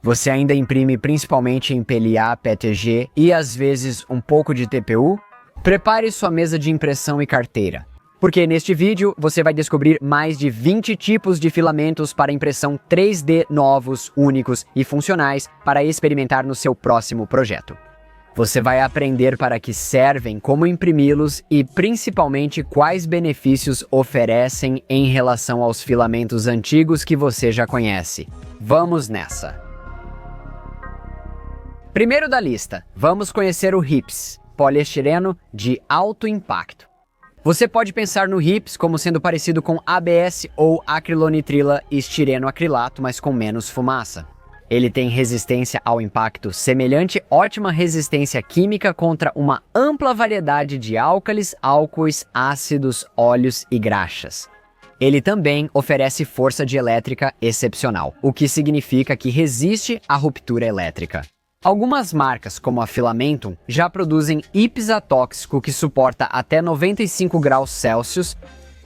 Você ainda imprime principalmente em PLA, PETG e às vezes um pouco de TPU? Prepare sua mesa de impressão e carteira, porque neste vídeo você vai descobrir mais de 20 tipos de filamentos para impressão 3D novos, únicos e funcionais para experimentar no seu próximo projeto. Você vai aprender para que servem, como imprimi-los e principalmente quais benefícios oferecem em relação aos filamentos antigos que você já conhece. Vamos nessa! Primeiro da lista, vamos conhecer o HIPS, poliestireno de alto impacto. Você pode pensar no HIPS como sendo parecido com ABS ou acrilonitrila estireno acrilato, mas com menos fumaça. Ele tem resistência ao impacto semelhante, ótima resistência química contra uma ampla variedade de álcalis, álcoois, ácidos, óleos e graxas. Ele também oferece força dielétrica excepcional, o que significa que resiste à ruptura elétrica. Algumas marcas, como a Filamentum, já produzem HIPS atóxico que suporta até 95 graus Celsius,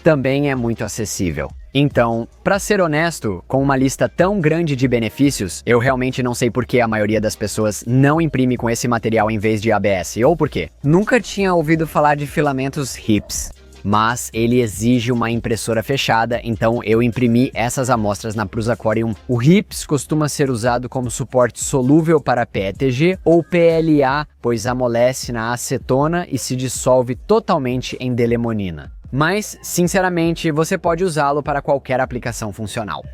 também é muito acessível. Então, para ser honesto, com uma lista tão grande de benefícios, eu realmente não sei por que a maioria das pessoas não imprime com esse material em vez de ABS, ou por quê. Nunca tinha ouvido falar de filamentos HIPS, mas ele exige uma impressora fechada, então eu imprimi essas amostras na Prusacorium. O HIPS costuma ser usado como suporte solúvel para PETG ou PLA, pois amolece na acetona e se dissolve totalmente em delemonina. Mas, sinceramente, você pode usá-lo para qualquer aplicação funcional.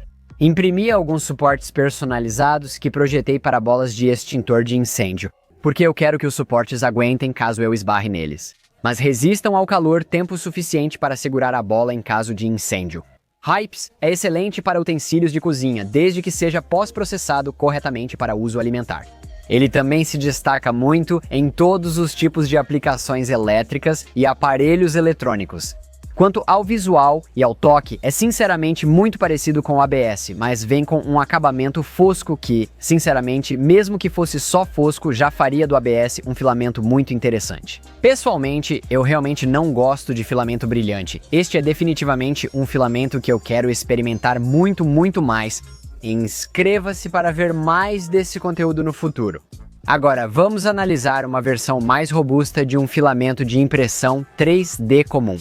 Imprimi alguns suportes personalizados que projetei para bolas de extintor de incêndio, porque eu quero que os suportes aguentem caso eu esbarre neles, mas resistam ao calor tempo suficiente para segurar a bola em caso de incêndio. HIPS é excelente para utensílios de cozinha, desde que seja pós-processado corretamente para uso alimentar. Ele também se destaca muito em todos os tipos de aplicações elétricas e aparelhos eletrônicos. Quanto ao visual e ao toque, é sinceramente muito parecido com o ABS, mas vem com um acabamento fosco que, sinceramente, mesmo que fosse só fosco, já faria do ABS um filamento muito interessante. Pessoalmente, eu realmente não gosto de filamento brilhante. Este é definitivamente um filamento que eu quero experimentar muito mais. Inscreva-se para ver mais desse conteúdo no futuro. Agora, vamos analisar uma versão mais robusta de um filamento de impressão 3D comum.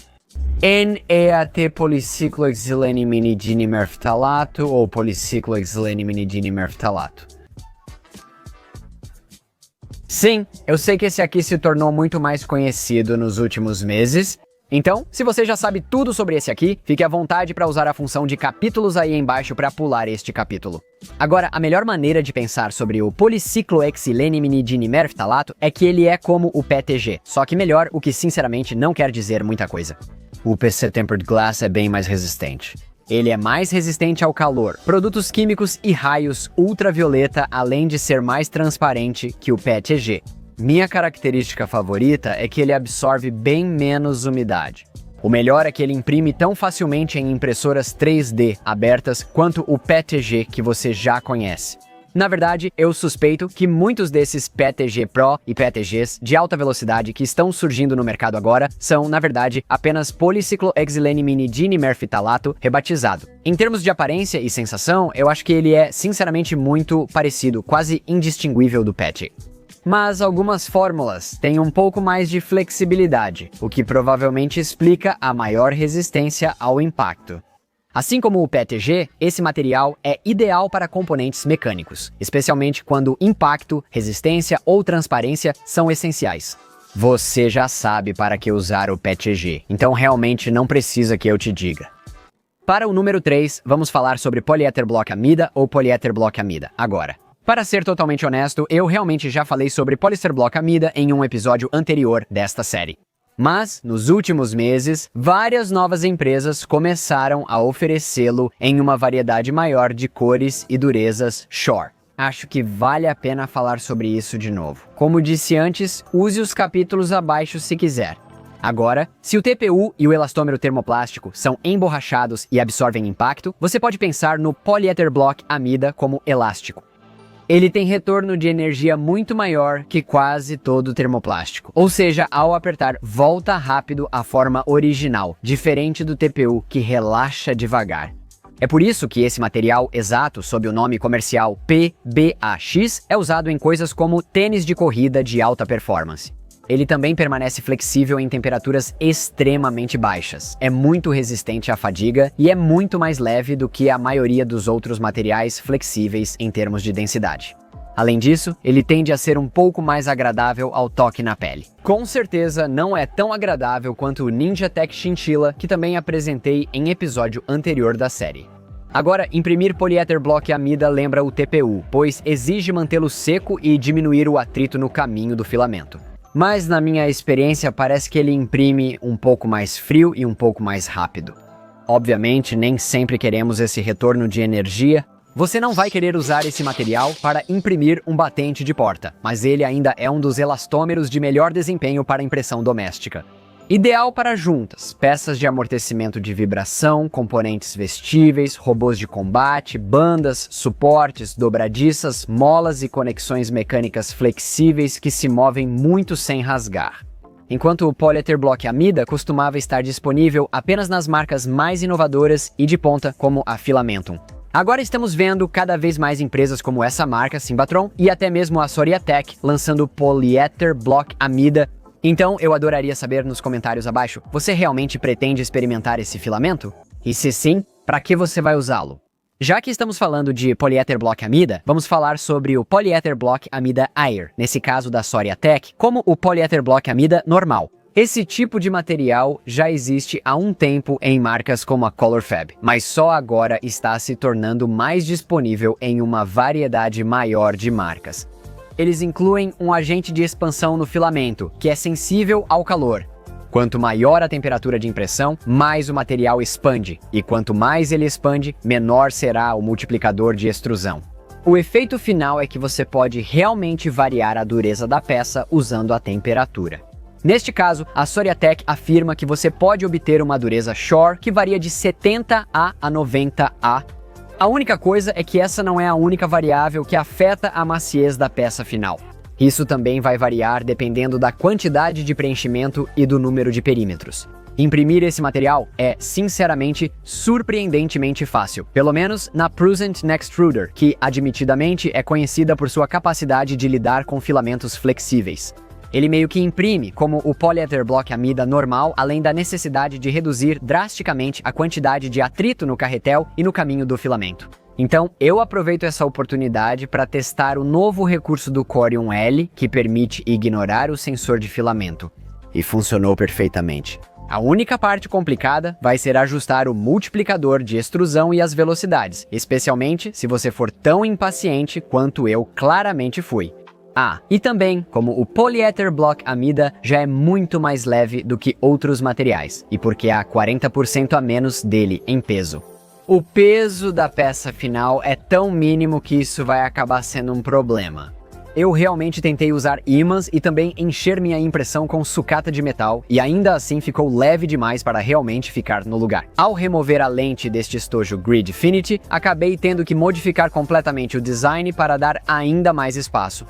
NEAT policiclohexilene-minidinimerftalato ou policiclohexilene-minidinimerftalato. Sim, eu sei que esse aqui se tornou muito mais conhecido nos últimos meses. Então, se você já sabe tudo sobre esse aqui, fique à vontade para usar a função de capítulos aí embaixo para pular este capítulo. Agora, a melhor maneira de pensar sobre o policiclohexilene-minidinimerftalato é que ele é como o PETG, só que melhor, o que sinceramente não quer dizer muita coisa. O PC Tempered Glass é bem mais resistente. Ele é mais resistente ao calor, produtos químicos e raios ultravioleta, além de ser mais transparente que o PETG. Minha característica favorita é que ele absorve bem menos umidade. O melhor é que ele imprime tão facilmente em impressoras 3D abertas quanto o PETG que você já conhece. Na verdade, eu suspeito que muitos desses PETG Pro e PETGs de alta velocidade que estão surgindo no mercado agora são, na verdade, apenas policiclohexilene-minidinimerftalato rebatizado. Em termos de aparência e sensação, eu acho que ele é sinceramente muito parecido, quase indistinguível do PET. Mas algumas fórmulas têm um pouco mais de flexibilidade, o que provavelmente explica a maior resistência ao impacto. Assim como o PETG, esse material é ideal para componentes mecânicos, especialmente quando impacto, resistência ou transparência são essenciais. Você já sabe para que usar o PETG, então realmente não precisa que eu te diga. Para o número 3, vamos falar sobre poliéter block amida ou poliéter block amida agora. Para ser totalmente honesto, eu realmente já falei sobre poliéster block amida em um episódio anterior desta série. Mas, nos últimos meses, várias novas empresas começaram a oferecê-lo em uma variedade maior de cores e durezas Shore. Acho que vale a pena falar sobre isso de novo. Como disse antes, use os capítulos abaixo se quiser. Agora, se o TPU e o elastômero termoplástico são emborrachados e absorvem impacto, você pode pensar no poliéter block amida como elástico. Ele tem retorno de energia muito maior que quase todo o termoplástico. Ou seja, ao apertar, volta rápido à forma original, diferente do TPU, que relaxa devagar. É por isso que esse material exato, sob o nome comercial PBAX, é usado em coisas como tênis de corrida de alta performance. Ele também permanece flexível em temperaturas extremamente baixas, é muito resistente à fadiga e é muito mais leve do que a maioria dos outros materiais flexíveis em termos de densidade. Além disso, ele tende a ser um pouco mais agradável ao toque na pele. Com certeza não é tão agradável quanto o Ninja Tech Chinchilla, que também apresentei em episódio anterior da série. Agora, imprimir poliéter block amida lembra o TPU, pois exige mantê-lo seco e diminuir o atrito no caminho do filamento. Mas na minha experiência parece que ele imprime um pouco mais frio e um pouco mais rápido. Obviamente, nem sempre queremos esse retorno de energia. Você não vai querer usar esse material para imprimir um batente de porta, mas ele ainda é um dos elastômeros de melhor desempenho para impressão doméstica. Ideal para juntas, peças de amortecimento de vibração, componentes vestíveis, robôs de combate, bandas, suportes, dobradiças, molas e conexões mecânicas flexíveis que se movem muito sem rasgar. Enquanto o poliéter block amida costumava estar disponível apenas nas marcas mais inovadoras e de ponta, como a Filamentum. Agora estamos vendo cada vez mais empresas como essa marca, Symbatron, e até mesmo a Soriatec lançando poliéter block amida. Então eu adoraria saber nos comentários abaixo, você realmente pretende experimentar esse filamento? E se sim, para que você vai usá-lo? Já que estamos falando de poliéter block amida, vamos falar sobre o poliéter block amida Air, nesse caso da Soriatec, como o poliéter block amida normal. Esse tipo de material já existe há um tempo em marcas como a Colorfab, mas só agora está se tornando mais disponível em uma variedade maior de marcas. Eles incluem um agente de expansão no filamento, que é sensível ao calor. Quanto maior a temperatura de impressão, mais o material expande, e quanto mais ele expande, menor será o multiplicador de extrusão. O efeito final é que você pode realmente variar a dureza da peça usando a temperatura. Neste caso, a Soriatec afirma que você pode obter uma dureza Shore que varia de 70 a 90 A. A única coisa é que essa não é a única variável que afeta a maciez da peça final. Isso também vai variar dependendo da quantidade de preenchimento e do número de perímetros. Imprimir esse material é, sinceramente, surpreendentemente fácil, pelo menos na Prusent Nextruder, que admitidamente é conhecida por sua capacidade de lidar com filamentos flexíveis. Ele meio que imprime como o poliéter block amida normal, além da necessidade de reduzir drasticamente a quantidade de atrito no carretel e no caminho do filamento. Então, eu aproveito essa oportunidade para testar o novo recurso do Corium L, que permite ignorar o sensor de filamento. E funcionou perfeitamente. A única parte complicada vai ser ajustar o multiplicador de extrusão e as velocidades, especialmente se você for tão impaciente quanto eu claramente fui. E também, como o poliéter block amida já é muito mais leve do que outros materiais, e porque há 40% a menos dele em peso. O peso da peça final é tão mínimo que isso vai acabar sendo um problema. Eu realmente tentei usar ímãs e também encher minha impressão com sucata de metal, e ainda assim ficou leve demais para realmente ficar no lugar. Ao remover a lente deste estojo Gridfinity, acabei tendo que modificar completamente o design para dar ainda mais espaço.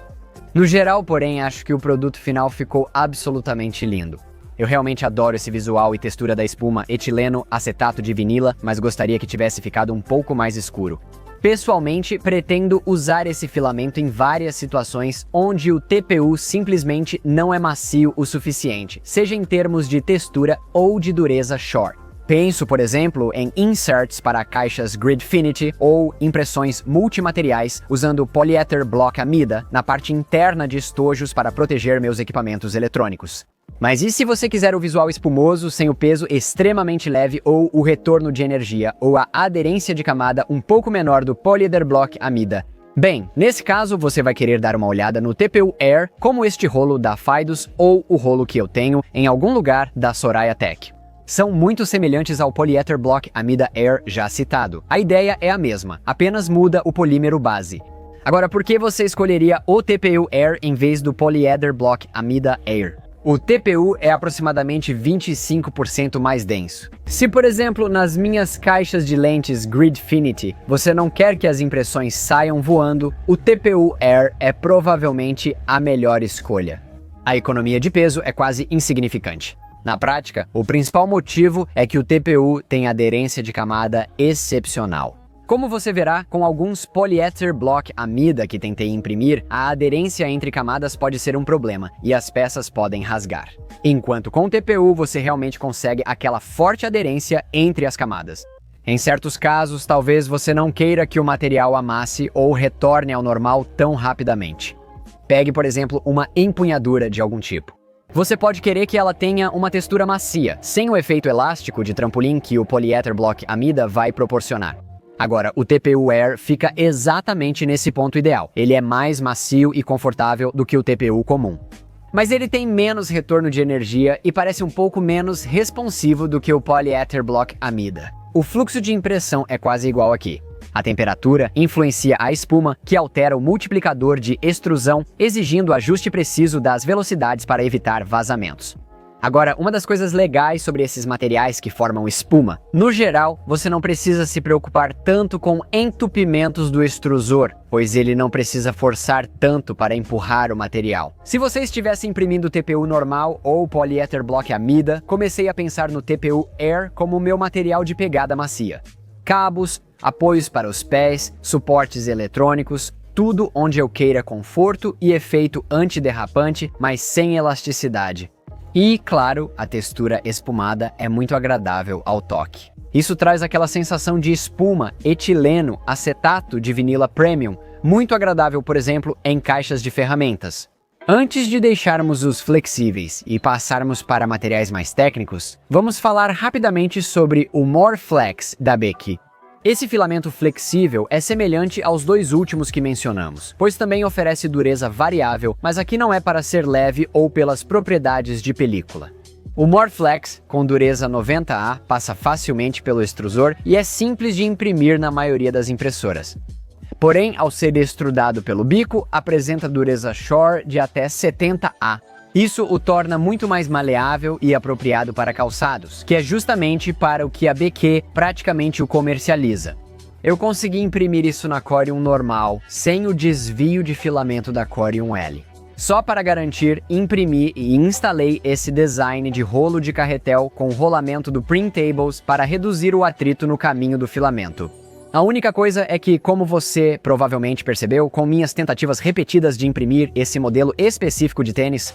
No geral, porém, acho que o produto final ficou absolutamente lindo. Eu realmente adoro esse visual e textura da espuma etileno acetato de vinila, mas gostaria que tivesse ficado um pouco mais escuro. Pessoalmente, pretendo usar esse filamento em várias situações onde o TPU simplesmente não é macio o suficiente, seja em termos de textura ou de dureza Shore. Penso, por exemplo, em inserts para caixas Gridfinity ou impressões multimateriais usando poliéter block amida na parte interna de estojos para proteger meus equipamentos eletrônicos. Mas e se você quiser o visual espumoso sem o peso extremamente leve ou o retorno de energia ou a aderência de camada um pouco menor do poliéter block amida? Bem, nesse caso você vai querer dar uma olhada no TPU Air, como este rolo da Fidus ou o rolo que eu tenho em algum lugar da Soriatec. São muito semelhantes ao poliéter block amida Air já citado. A ideia é a mesma, apenas muda o polímero base. Agora, por que você escolheria o TPU Air em vez do poliéter block amida Air? O TPU é aproximadamente 25% mais denso. Se, por exemplo, nas minhas caixas de lentes Gridfinity, você não quer que as impressões saiam voando, o TPU Air é provavelmente a melhor escolha. A economia de peso é quase insignificante. Na prática, o principal motivo é que o TPU tem aderência de camada excepcional. Como você verá, com alguns polyether block amida que tentei imprimir, a aderência entre camadas pode ser um problema e as peças podem rasgar. Enquanto com o TPU você realmente consegue aquela forte aderência entre as camadas. Em certos casos, talvez você não queira que o material amasse ou retorne ao normal tão rapidamente. Pegue, por exemplo, uma empunhadura de algum tipo. Você pode querer que ela tenha uma textura macia, sem o efeito elástico de trampolim que o polyether block amida vai proporcionar. Agora, o TPU Air fica exatamente nesse ponto ideal. Ele é mais macio e confortável do que o TPU comum. Mas ele tem menos retorno de energia e parece um pouco menos responsivo do que o polyether block amida. O fluxo de impressão é quase igual aqui. A temperatura influencia a espuma, que altera o multiplicador de extrusão, exigindo ajuste preciso das velocidades para evitar vazamentos. Agora, uma das coisas legais sobre esses materiais que formam espuma, no geral, você não precisa se preocupar tanto com entupimentos do extrusor, pois ele não precisa forçar tanto para empurrar o material. Se você estivesse imprimindo TPU normal ou polyether block amida, comecei a pensar no TPU Air como meu material de pegada macia. Cabos, apoios para os pés, suportes eletrônicos, tudo onde eu queira conforto e efeito antiderrapante, mas sem elasticidade. E, claro, a textura espumada é muito agradável ao toque. Isso traz aquela sensação de espuma, etileno, acetato de vinila premium, muito agradável, por exemplo, em caixas de ferramentas. Antes de deixarmos os flexíveis e passarmos para materiais mais técnicos, vamos falar rapidamente sobre o MoreFlex da Beki. Esse filamento flexível é semelhante aos dois últimos que mencionamos, pois também oferece dureza variável, mas aqui não é para ser leve ou pelas propriedades de película. O MoreFlex, com dureza 90A, passa facilmente pelo extrusor e é simples de imprimir na maioria das impressoras. Porém, ao ser extrudado pelo bico, apresenta dureza Shore de até 70A. Isso o torna muito mais maleável e apropriado para calçados, que é justamente para o que a Beki praticamente o comercializa. Eu consegui imprimir isso na Corium normal, sem o desvio de filamento da Corium L. Só para garantir, imprimi e instalei esse design de rolo de carretel com rolamento do Printables para reduzir o atrito no caminho do filamento. A única coisa é que, como você provavelmente percebeu, com minhas tentativas repetidas de imprimir esse modelo específico de tênis,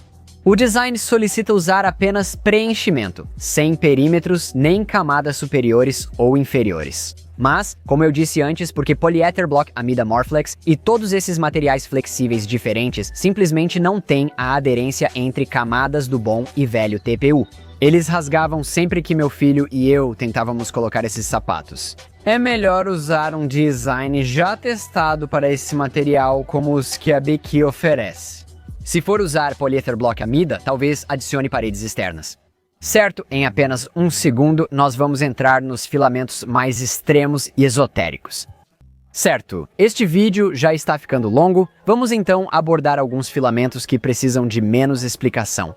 o design solicita usar apenas preenchimento, sem perímetros nem camadas superiores ou inferiores. Mas, como eu disse antes, porque polyether block amida MoreFlex e todos esses materiais flexíveis diferentes simplesmente não têm a aderência entre camadas do bom e velho TPU. Eles rasgavam sempre que meu filho e eu tentávamos colocar esses sapatos. É melhor usar um design já testado para esse material como os que a Beki oferece. Se for usar polyether block amida, talvez adicione paredes externas. Certo, em apenas um segundo nós vamos entrar nos filamentos mais extremos e esotéricos. Certo, este vídeo já está ficando longo, vamos então abordar alguns filamentos que precisam de menos explicação.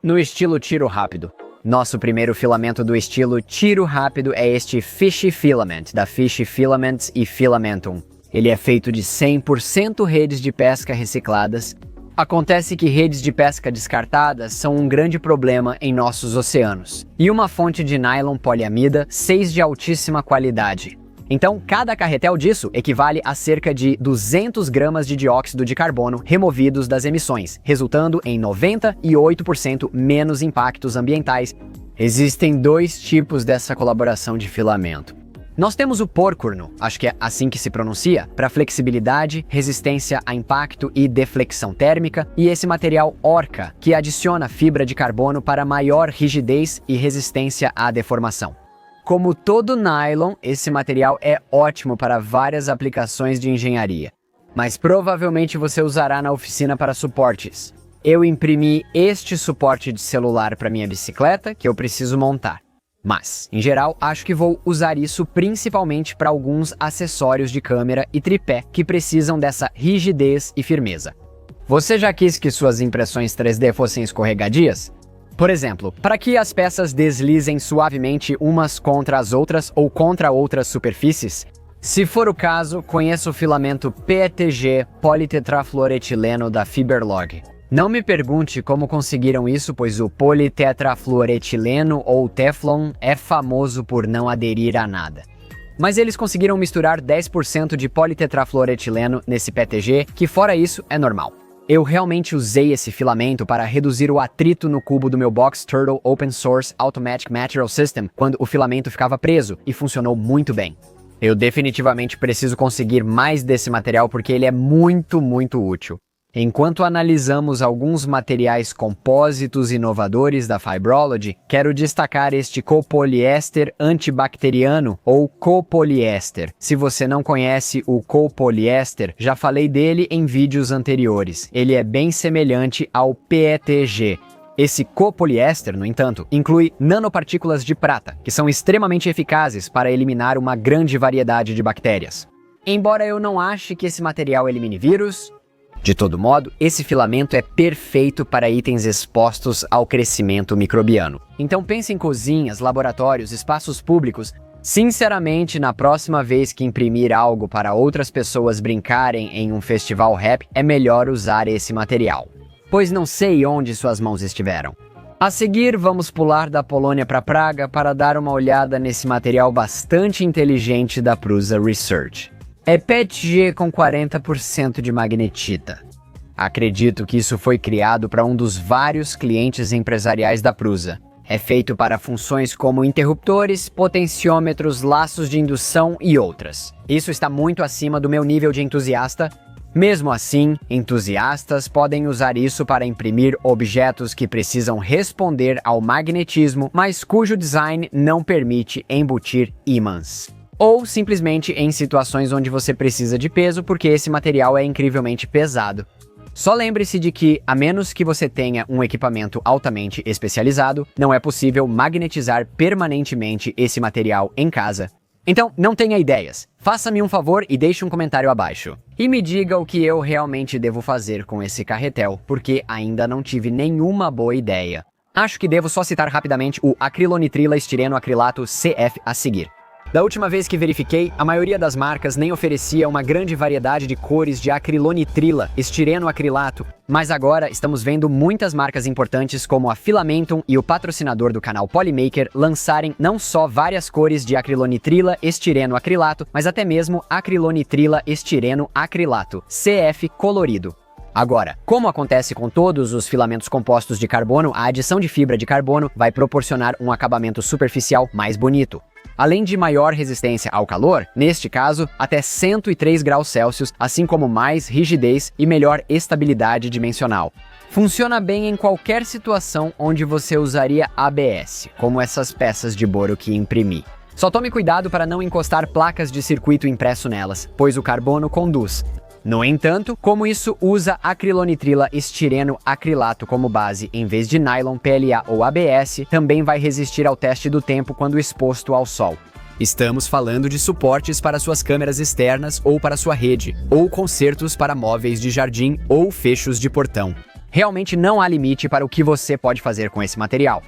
No estilo tiro rápido. Nosso primeiro filamento do estilo tiro rápido é este Fishy Filament, da Fishy Filaments e Filamentum. Ele é feito de 100% redes de pesca recicladas. Acontece que redes de pesca descartadas são um grande problema em nossos oceanos. E uma fonte de nylon poliamida 6 de altíssima qualidade. Então, cada carretel disso equivale a cerca de 200 gramas de dióxido de carbono removidos das emissões, resultando em 98% menos impactos ambientais. Existem dois tipos dessa colaboração de filamento. Nós temos o porcurno, acho que é assim que se pronuncia, para flexibilidade, resistência a impacto e deflexão térmica, e esse material Orca, que adiciona fibra de carbono para maior rigidez e resistência à deformação. Como todo nylon, esse material é ótimo para várias aplicações de engenharia, mas provavelmente você usará na oficina para suportes. Eu imprimi este suporte de celular para minha bicicleta que eu preciso montar. Mas, em geral, acho que vou usar isso principalmente para alguns acessórios de câmera e tripé que precisam dessa rigidez e firmeza. Você já quis que suas impressões 3D fossem escorregadias? Por exemplo, para que as peças deslizem suavemente umas contra as outras ou contra outras superfícies? Se for o caso, conheça o filamento PETG politetrafluoretileno da Fiberlog. Não me pergunte como conseguiram isso, pois o politetrafluoretileno ou Teflon é famoso por não aderir a nada. Mas eles conseguiram misturar 10% de politetrafluoretileno nesse PETG, que fora isso é normal. Eu realmente usei esse filamento para reduzir o atrito no cubo do meu Box Turtle Open Source Automatic Material System quando o filamento ficava preso, e funcionou muito bem. Eu definitivamente preciso conseguir mais desse material porque ele é muito útil. Enquanto analisamos alguns materiais compósitos inovadores da Fibrology, quero destacar este copoliéster antibacteriano ou copoliéster. Se você não conhece o copoliéster, já falei dele em vídeos anteriores. Ele é bem semelhante ao PETG. Esse copoliéster, no entanto, inclui nanopartículas de prata, que são extremamente eficazes para eliminar uma grande variedade de bactérias. Embora eu não ache que esse material elimine vírus, de todo modo, esse filamento é perfeito para itens expostos ao crescimento microbiano. Então pense em cozinhas, laboratórios, espaços públicos. Sinceramente, na próxima vez que imprimir algo para outras pessoas brincarem em um festival rap, é melhor usar esse material, pois não sei onde suas mãos estiveram. A seguir, vamos pular da Polônia para Praga para dar uma olhada nesse material bastante inteligente da Prusa Research. É PETG com 40% de magnetita. Acredito que isso foi criado para um dos vários clientes empresariais da Prusa. É feito para funções como interruptores, potenciômetros, laços de indução e outras. Isso está muito acima do meu nível de entusiasta. Mesmo assim, entusiastas podem usar isso para imprimir objetos que precisam responder ao magnetismo, mas cujo design não permite embutir ímãs. Ou simplesmente em situações onde você precisa de peso porque esse material é incrivelmente pesado. Só lembre-se de que, a menos que você tenha um equipamento altamente especializado, não é possível magnetizar permanentemente esse material em casa. Então, não tenha ideias. Faça-me um favor e deixe um comentário abaixo. E me diga o que eu realmente devo fazer com esse carretel, porque ainda não tive nenhuma boa ideia. Acho que devo só citar rapidamente o acrilonitrila estireno acrilato CF a seguir. Da última vez que verifiquei, a maioria das marcas nem oferecia uma grande variedade de cores de acrilonitrila, estireno acrilato, mas agora estamos vendo muitas marcas importantes como a Filamentum e o patrocinador do canal Polymaker lançarem não só várias cores de acrilonitrila, estireno acrilato, mas até mesmo acrilonitrila, estireno acrilato, CF colorido. Agora, como acontece com todos os filamentos compostos de carbono, a adição de fibra de carbono vai proporcionar um acabamento superficial mais bonito. Além de maior resistência ao calor, neste caso, até 103 graus Celsius, assim como mais rigidez e melhor estabilidade dimensional. Funciona bem em qualquer situação onde você usaria ABS, como essas peças de boro que imprimi. Só tome cuidado para não encostar placas de circuito impresso nelas, pois o carbono conduz. No entanto, como isso usa acrilonitrila estireno acrilato como base em vez de nylon, PLA ou ABS, também vai resistir ao teste do tempo quando exposto ao sol. Estamos falando de suportes para suas câmeras externas ou para sua rede, ou consertos para móveis de jardim ou fechos de portão. Realmente não há limite para o que você pode fazer com esse material.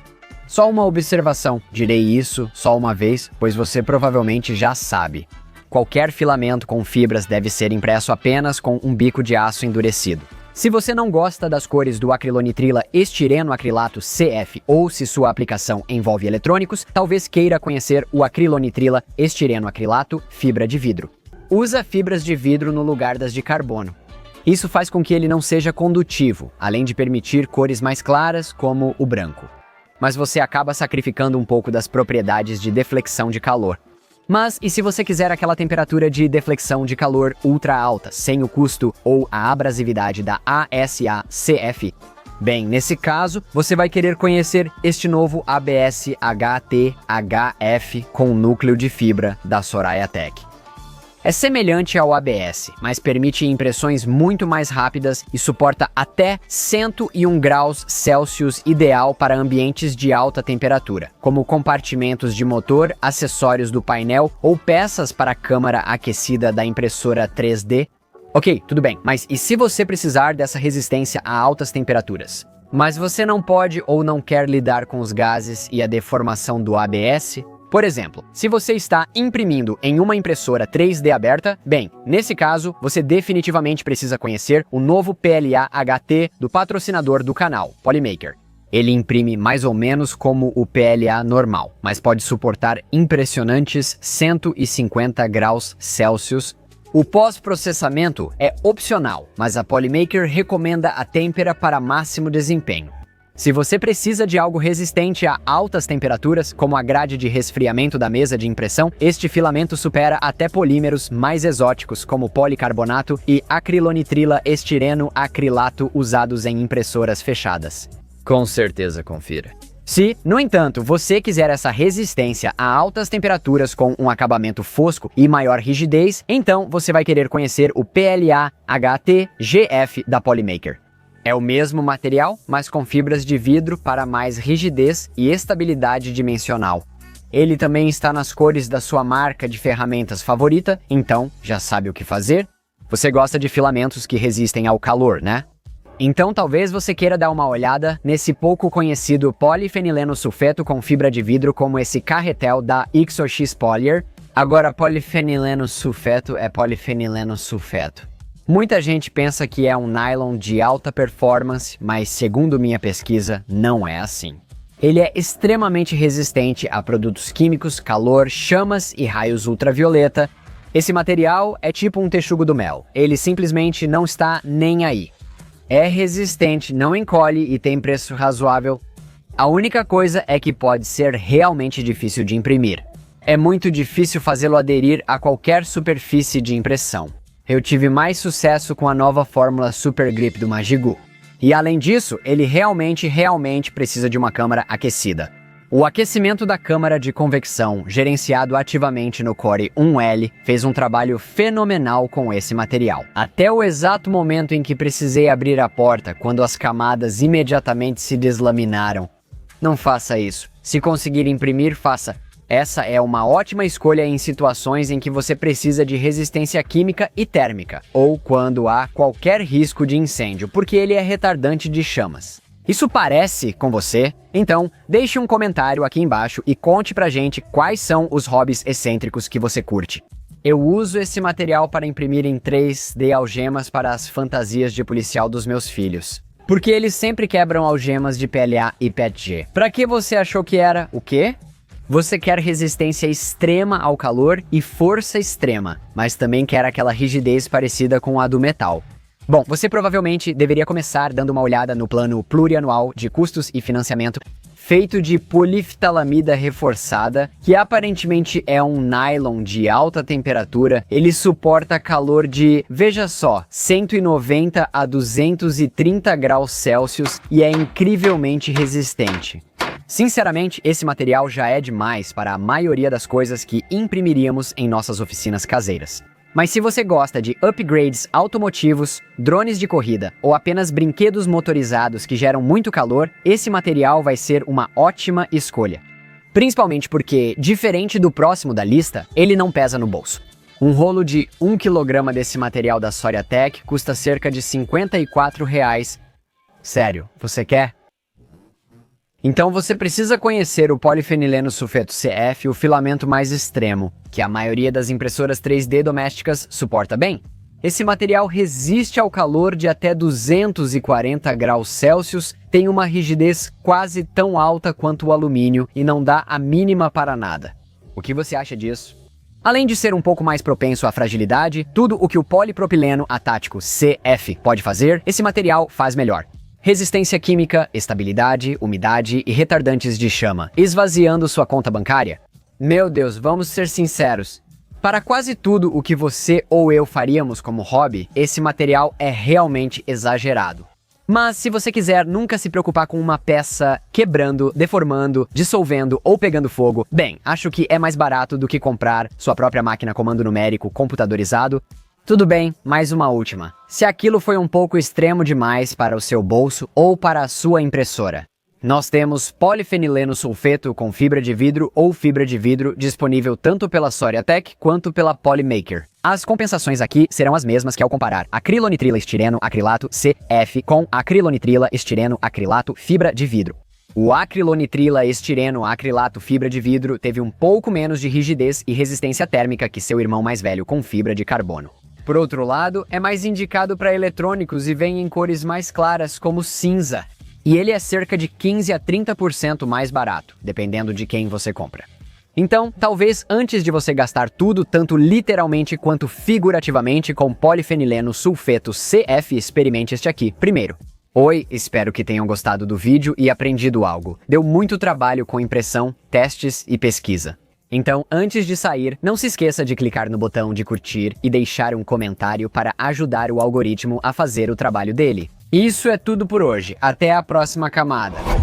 Só uma observação, direi isso só uma vez, pois você provavelmente já sabe. Qualquer filamento com fibras deve ser impresso apenas com um bico de aço endurecido. Se você não gosta das cores do acrilonitrila estireno acrilato CF ou se sua aplicação envolve eletrônicos, talvez queira conhecer o acrilonitrila estireno acrilato fibra de vidro. Usa fibras de vidro no lugar das de carbono. Isso faz com que ele não seja condutivo, além de permitir cores mais claras, como o branco. Mas você acaba sacrificando um pouco das propriedades de deflexão de calor. Mas e se você quiser aquela temperatura de deflexão de calor ultra alta, sem o custo ou a abrasividade da ASA-CF? Bem, nesse caso, você vai querer conhecer este novo ABS HT-HF com núcleo de fibra da Soraya Tech. É semelhante ao ABS, mas permite impressões muito mais rápidas e suporta até 101 graus Celsius ideal para ambientes de alta temperatura, como compartimentos de motor, acessórios do painel ou peças para a câmara aquecida da impressora 3D. Ok, tudo bem, mas e se você precisar dessa resistência a altas temperaturas? Mas você não pode ou não quer lidar com os gases e a deformação do ABS? Por exemplo, se você está imprimindo em uma impressora 3D aberta, bem, nesse caso, você definitivamente precisa conhecer o novo PLA HT do patrocinador do canal, Polymaker. Ele imprime mais ou menos como o PLA normal, mas pode suportar impressionantes 150 graus Celsius. O pós-processamento é opcional, mas a Polymaker recomenda a têmpera para máximo desempenho. Se você precisa de algo resistente a altas temperaturas, como a grade de resfriamento da mesa de impressão, este filamento supera até polímeros mais exóticos como policarbonato e acrilonitrila estireno acrilato usados em impressoras fechadas. Com certeza confira. Se, no entanto, você quiser essa resistência a altas temperaturas com um acabamento fosco e maior rigidez, então você vai querer conhecer o PLA HT GF da Polymaker. É o mesmo material, mas com fibras de vidro para mais rigidez e estabilidade dimensional. Ele também está nas cores da sua marca de ferramentas favorita, então já sabe o que fazer? Você gosta de filamentos que resistem ao calor, né? Então talvez você queira dar uma olhada nesse pouco conhecido polifenileno sulfeto com fibra de vidro como esse carretel da Ixox Polymer. Agora polifenileno sulfeto é polifenileno sulfeto. Muita gente pensa que é um nylon de alta performance, mas segundo minha pesquisa, não é assim. Ele é extremamente resistente a produtos químicos, calor, chamas e raios ultravioleta. Esse material é tipo um texugo do mel, ele simplesmente não está nem aí. É resistente, não encolhe e tem preço razoável. A única coisa é que pode ser realmente difícil de imprimir. É muito difícil fazê-lo aderir a qualquer superfície de impressão. Eu tive mais sucesso com a nova fórmula Super Grip do Magigu. E além disso, ele realmente precisa de uma câmara aquecida. O aquecimento da câmara de convecção, gerenciado ativamente no Core 1L, fez um trabalho fenomenal com esse material. Até o exato momento em que precisei abrir a porta, quando as camadas imediatamente se deslaminaram. Não faça isso. Se conseguir imprimir, faça. Essa é uma ótima escolha em situações em que você precisa de resistência química e térmica, ou quando há qualquer risco de incêndio, porque ele é retardante de chamas. Isso parece com você? Então, deixe um comentário aqui embaixo e conte pra gente quais são os hobbies excêntricos que você curte. Eu uso esse material para imprimir em 3D algemas para as fantasias de policial dos meus filhos. Porque eles sempre quebram algemas de PLA e PETG. Pra que você achou que era o quê? Você quer resistência extrema ao calor e força extrema, mas também quer aquela rigidez parecida com a do metal. Bom, você provavelmente deveria começar dando uma olhada no plano plurianual de custos e financiamento, feito de poliftalamida reforçada, que aparentemente é um nylon de alta temperatura. Ele suporta calor de, veja só, 190 a 230 graus Celsius e é incrivelmente resistente. Sinceramente, esse material já é demais para a maioria das coisas que imprimiríamos em nossas oficinas caseiras. Mas se você gosta de upgrades automotivos, drones de corrida ou apenas brinquedos motorizados que geram muito calor, esse material vai ser uma ótima escolha. Principalmente porque, diferente do próximo da lista, ele não pesa no bolso. Um rolo de 1 kg desse material da Soriatech custa cerca de R$ 54. Sério, você quer? Então você precisa conhecer o polifenileno sulfeto CF, o filamento mais extremo, que a maioria das impressoras 3D domésticas suporta bem. Esse material resiste ao calor de até 240 graus Celsius, tem uma rigidez quase tão alta quanto o alumínio e não dá a mínima para nada. O que você acha disso? Além de ser um pouco mais propenso à fragilidade, tudo o que o polipropileno atático CF pode fazer, esse material faz melhor. Resistência química, estabilidade, umidade e retardantes de chama, esvaziando sua conta bancária? Meu Deus, vamos ser sinceros. Para quase tudo o que você ou eu faríamos como hobby, esse material é realmente exagerado. Mas se você quiser nunca se preocupar com uma peça quebrando, deformando, dissolvendo ou pegando fogo, bem, acho que é mais barato do que comprar sua própria máquina comando numérico computadorizado. Tudo bem, mais uma última. Se aquilo foi um pouco extremo demais para o seu bolso ou para a sua impressora, nós temos polifenileno sulfeto com fibra de vidro ou fibra de vidro disponível tanto pela Soriatech quanto pela Polymaker. As compensações aqui serão as mesmas que ao comparar acrilonitrila estireno acrilato CF com acrilonitrila estireno acrilato fibra de vidro. O acrilonitrila estireno acrilato fibra de vidro teve um pouco menos de rigidez e resistência térmica que seu irmão mais velho com fibra de carbono. Por outro lado, é mais indicado para eletrônicos e vem em cores mais claras, como cinza. E ele é cerca de 15 a 30% mais barato, dependendo de quem você compra. Então, talvez antes de você gastar tudo, tanto literalmente quanto figurativamente, com polifenileno sulfeto CF, experimente este aqui primeiro. Oi, espero que tenham gostado do vídeo e aprendido algo. Deu muito trabalho com impressão, testes e pesquisa. Então, antes de sair, não se esqueça de clicar no botão de curtir e deixar um comentário para ajudar o algoritmo a fazer o trabalho dele. Isso é tudo por hoje. Até a próxima camada.